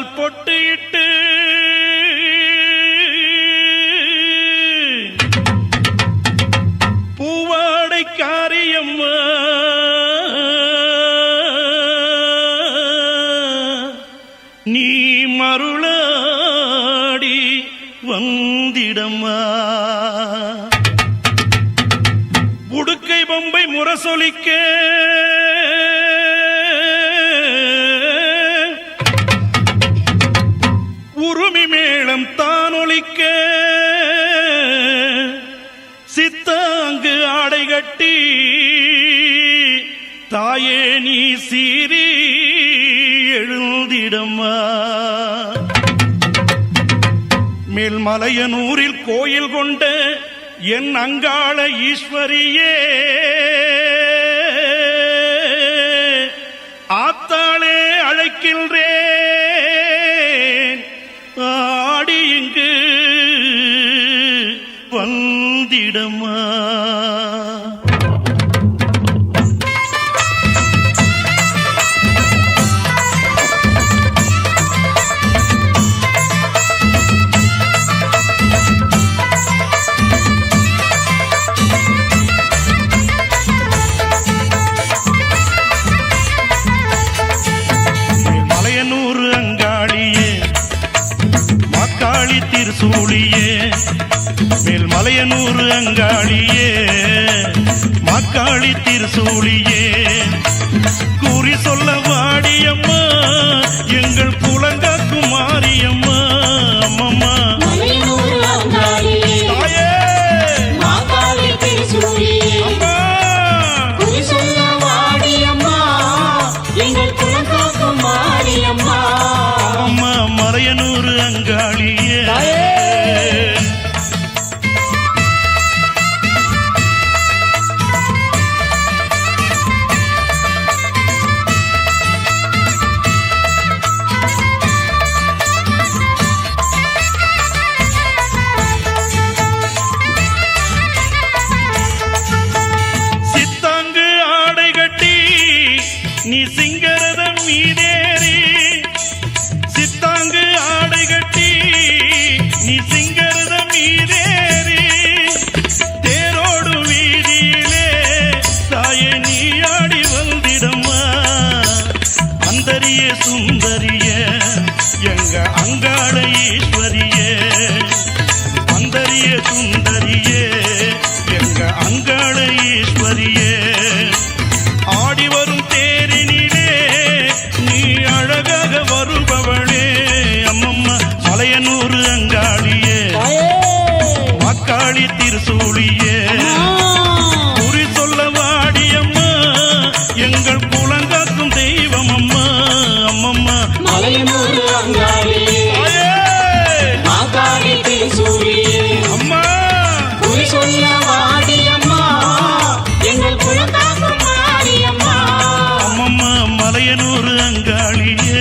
கால் பொட்டு இட்டு பூவாடை காரியம்மா நீ மருளாடி வந்திடம்மா உடுக்கை பொம்பை முரசொலிக்க உருமி மேளம் தானொலிக்க சித்தாங்கு ஆடை கட்டி தாயே நீ சீறி எழுந்திடம்மா மேல்மலையனூரில் கோயில் கொண்ட என் அங்காள ஈஸ்வரியே ஆத்தாளே அழைக்கின்றேன் ஆடி இங்கு வந்திடம்மா திருசூழியே மேல்மலையனூர் அங்காளியே மாக்காளி திருசூழியே கூறி சொல்ல வாடியம்மா எங்கள் குலங்காக்கும் மாரியம்மா அம்மம்மா மலையனூர் அங்காளியே சித்தாங்கு ஆடை கட்டி நீ சிங்கரதம் மீதேறி சித்தாங்கு ஆடை கட்டி நீ சிங்கரதம் மீதேறி தேரோடு வீதியிலே தாயே நீ ஆடி வந்திடம்மா அந்தரிய சுந்தரிய எங்க அங்காள ஈஸ்வரியே அந்தரிய சுந்தரியே எங்க அங்காள ஈஸ்வரியே ஆடி வரும் தேரினிலே நீ அழகாக வருபவளே அம்மம்மா மலையனூர் அங்காளியே மாக்காளி திருசூழியே குறி சொல்ல வாடியம்மா எங்கள் குலங்காக்கும் தெய்வம் அம்மா அம்மம்மா மலையனூர் அங்காளியே மாக்காளி திருசூழியே அம்மா குறி சொல்ல வாடியம்மா எங்கள் குலங்காக்கும் மாரியம்மா அம்மம்மா மலையனூர் அங்காளியே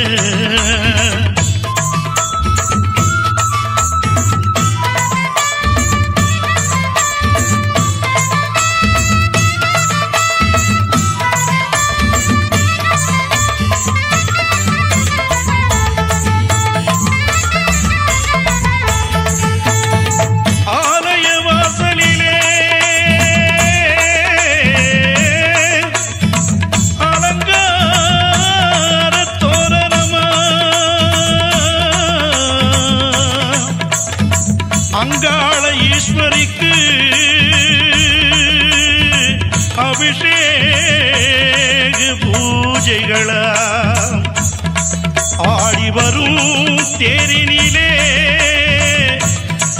ஆலய வாசலிலே அலங்கார தோரணமா அங்காள ஈஸ்வரிக்கு அபிஷேக பூஜைகளா ஆடி வரும் தேரினிலே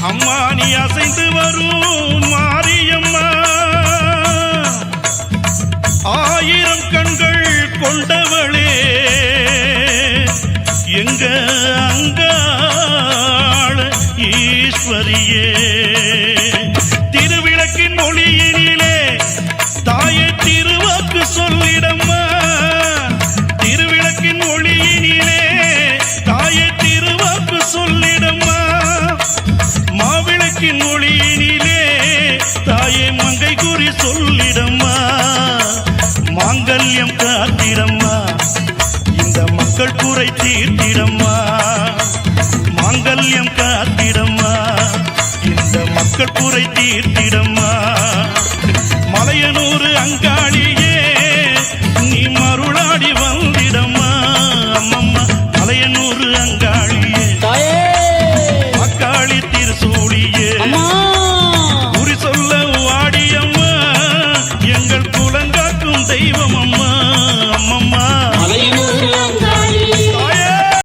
அம்மா நீ அசைந்து வரும் மாரியம்மா ஆயிரம் கண்கள் கொண்டவளே எங்க அங்காள ஈஸ்வரியே திருவிளக்கின் ஒளியினிலே தாயை திருவாக்கு சொல்லிடம்மா திருவிளக்கின் ஒளியினிலே தாயை திருவாக்கு சொல்லிடம்மா மாவிளக்கின் ஒளியினிலே தாயே மங்கை குறி சொல்லிடம்மா மாங்கல்யம் காத்திடம்மா இந்த மக்கள் மக்கள் குறை தீர்த்திடம்மா மாங்கல்யம் காத்திடம்மா இந்த மக்கள் குறை தீர்த்திடம்மா